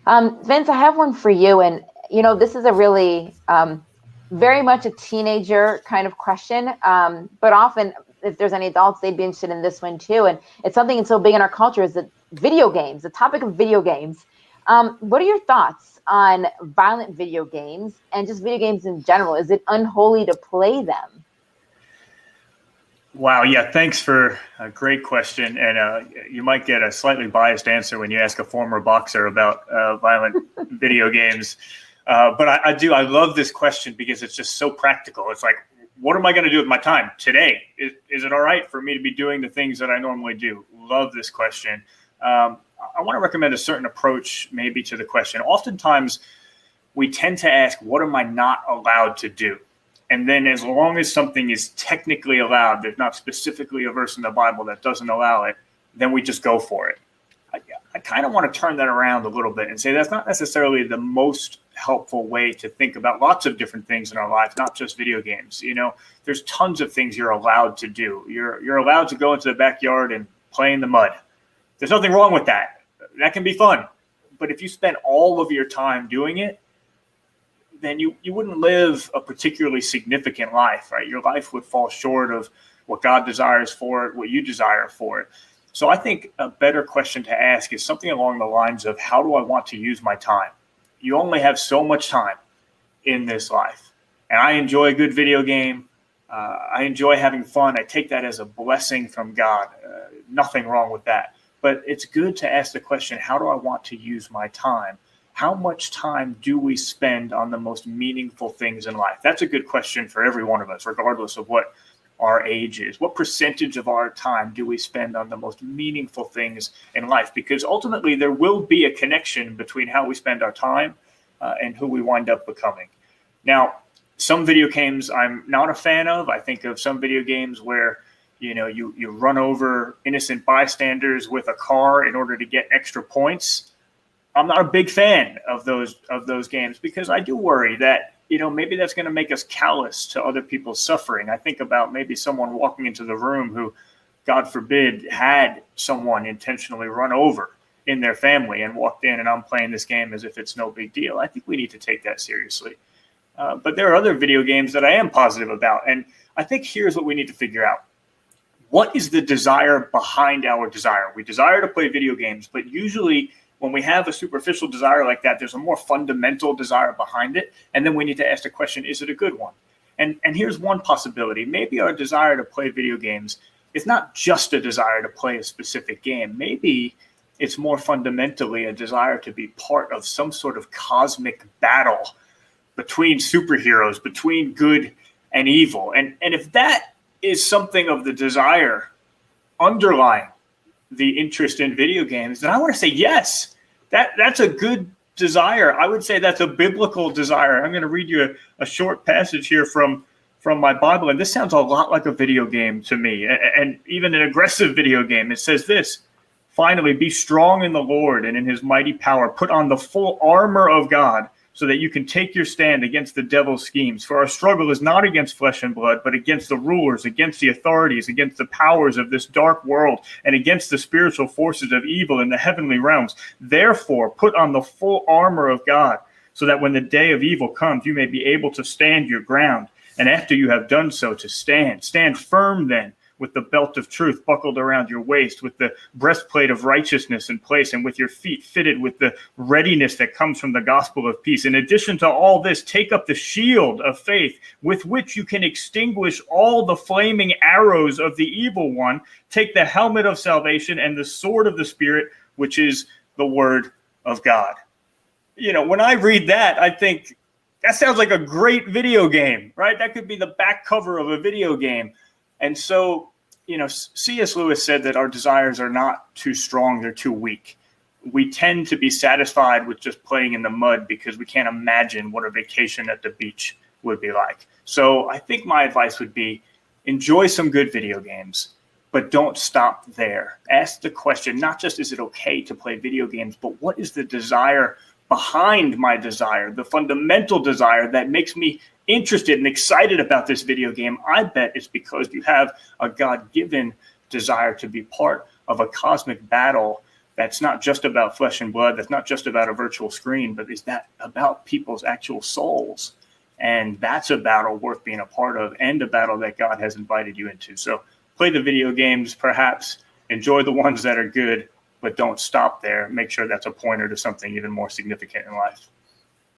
Vince, I have one for you. And, this is a really very much a teenager kind of question. But often, if there's any adults, they'd be interested in this one too. And it's something that's so big in our culture is that video games, the topic of video games. What are your thoughts on violent video games and just video games in general? Is it unholy to play them? Wow. Yeah. Thanks for a great question. And you might get a slightly biased answer when you ask a former boxer about violent video games. But I love this question because it's just so practical. It's like, what am I going to do with my time today? Is it all right for me to be doing the things that I normally do? Love this question. I want to recommend a certain approach maybe to the question. Oftentimes we tend to ask, what am I not allowed to do? And then as long as something is technically allowed, there's not specifically a verse in the Bible that doesn't allow it, then we just go for it. I kind of want to turn that around a little bit and say that's not necessarily the most helpful way to think about lots of different things in our life, not just video games. There's tons of things you're allowed to do. You're allowed to go into the backyard and play in the mud. There's nothing wrong with that. That can be fun. But if you spend all of your time doing it, then you wouldn't live a particularly significant life, right? Your life would fall short of what God desires for it, what you desire for it. So I think a better question to ask is something along the lines of, how do I want to use my time? You only have so much time in this life. And I enjoy a good video game. I enjoy having fun. I take that as a blessing from God. Nothing wrong with that. But it's good to ask the question, how do I want to use my time? How much time do we spend on the most meaningful things in life? That's a good question for every one of us, regardless of what our age is. What percentage of our time do we spend on the most meaningful things in life? Because ultimately there will be a connection between how we spend our time and who we wind up becoming. Now, some video games I'm not a fan of. I think of some video games where you run over innocent bystanders with a car in order to get extra points. I'm not a big fan of those games because I do worry that maybe that's going to make us callous to other people's suffering. I think about maybe someone walking into the room who, God forbid, had someone intentionally run over in their family and walked in, and I'm playing this game as if it's no big deal. I think we need to take that seriously. But there are other video games that I am positive about, and I think here's what we need to figure out. What is the desire behind our desire? We desire to play video games, but usually when we have a superficial desire like that, there's a more fundamental desire behind it. And then we need to ask the question, is it a good one? And here's one possibility. Maybe our desire to play video games is not just a desire to play a specific game. Maybe it's more fundamentally a desire to be part of some sort of cosmic battle between superheroes, between good and evil. And if that is something of the desire underlying the interest in video games, then I want to say yes. That's a good desire. I would say that's a biblical desire. I'm going to read you a short passage here from my Bible, and this sounds a lot like a video game to me, and even an aggressive video game. It says this: finally, be strong in the Lord and in his mighty power. Put on the full armor of God so that you can take your stand against the devil's schemes. For our struggle is not against flesh and blood, but against the rulers, against the authorities, against the powers of this dark world, and against the spiritual forces of evil in the heavenly realms. Therefore, put on the full armor of God, so that when the day of evil comes, you may be able to stand your ground. And after you have done so, to stand. Stand firm then, with the belt of truth buckled around your waist, with the breastplate of righteousness in place, and with your feet fitted with the readiness that comes from the gospel of peace. In addition to all this, take up the shield of faith, with which you can extinguish all the flaming arrows of the evil one. Take the helmet of salvation and the sword of the Spirit, which is the word of God. When I read that, I think that sounds like a great video game, right? That could be the back cover of a video game. And so, C.S. Lewis said that our desires are not too strong, they're too weak. We tend to be satisfied with just playing in the mud because we can't imagine what a vacation at the beach would be like. So I think my advice would be, enjoy some good video games, but don't stop there. Ask the question, not just is it okay to play video games, but what is the desire behind my desire, the fundamental desire that makes me interested and excited about this video game? I bet it's because you have a God-given desire to be part of a cosmic battle that's not just about flesh and blood. That's not just about a virtual screen, but is that about people's actual souls? And that's a battle worth being a part of, and a battle that God has invited you into. So play the video games, perhaps enjoy the ones that are good, but don't stop there. Make sure that's a pointer to something even more significant in life.